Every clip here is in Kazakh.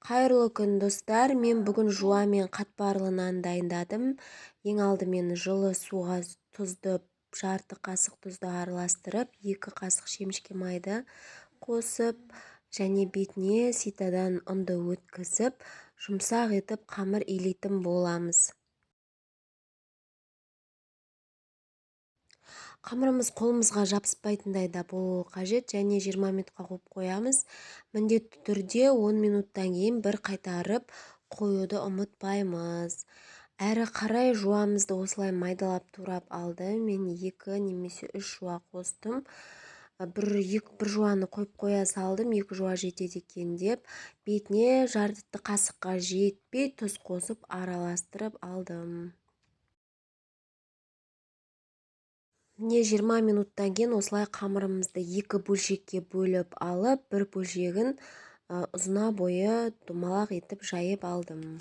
Қайырлы күн, достар. Мен бүгін жуа мен қатпарлы нан дайындадым. Ең алдымен жылы суға тұзды, жарты қасық тұзды араластырып, 2 қасық шемішке майды қосып, және бетіне ситадан ұнды өткізіп, жұмсақ етіп қамыр илейтін боламыз. Қамырымыз қолымызға жабыспайтындай да болуы қажет, және 20 минутқа қойып қоямыз. Міндетті түрде 10 минуттан кейін бір қайтарып қоюды ұмытпаймыз. Әрі қарай жуамызды осылай майдалап турап алды. Мен 2 немесе 3 жуа қостым. Бір жуаны қойып қоя салдым, 2 жуа жетеді екен деп. Бетіне жарты қасыққа жетпей тұз қосып араластырып алдым. Міне 20 минуттан кейін осылай қамырымызды 2 бөлшекке бөліп алып, бір бөлшегін ұзына бойы домалақ етіп жайып алдым.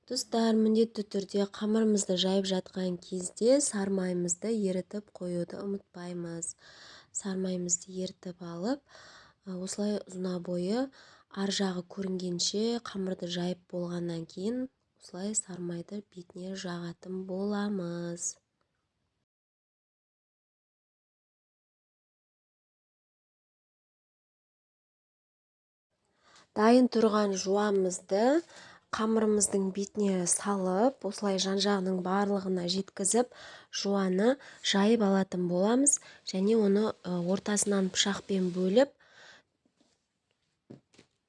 Достар, міндетті түрде қамырымызды жайып жатқан кезде сармайымызды ерітіп қоюды ұмытпаймыз. Сармайымызды ерітіп алып, осылай ұзына бойы ар жағы көрінгенше қамырды жайып болғаннан кейін осылай сармайды бетіне жағатын боламыз. Дайын тұрған жуамызды қамырымыздың бетіне салып, осылай жан-жағының барлығына жеткізіп, жуаны жайып алатын боламыз, және оны ортасынан пышақпен бөліп,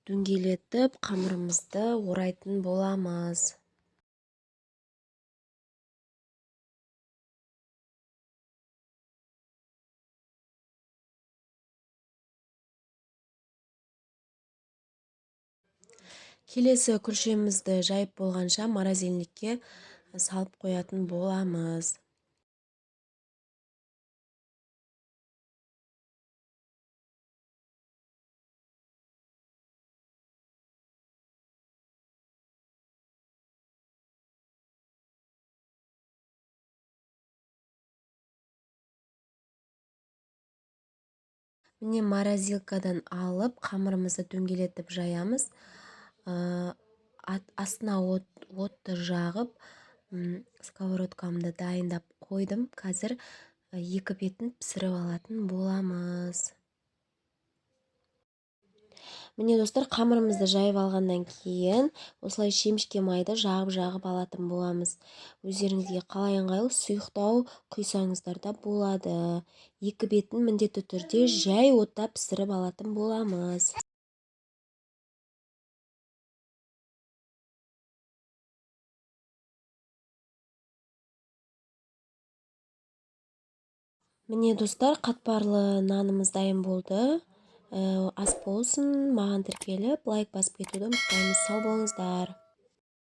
дөңгелетіп қамырымызды орайтын боламыз. Келесі күлшемізді жайып болғанша морозильникке салып қоятын боламыз. Міне морозилкадан алып қамырымызды дөңгелетіп жаямыз. Астына отты жағып, сковородкамды дайындап қойдым. Қазір 2 бетін пісіріп алатын боламыз. Міне достар, қамырымызды жайып алғаннан кейін осылай шемішке майды жағып алатын боламыз. Өздеріңізге қалай ыңғайлы сұйықтау құйсаңыздар да болады. 2 бетін міндетті түрде жай отта пісіріп алатын боламыз. Міне достар, қатпарлы нанымыз дайын болды. Ас болсын, маған тіркеліп лайк басып кетуді ұмытпаңыз. Сау болыңыздар.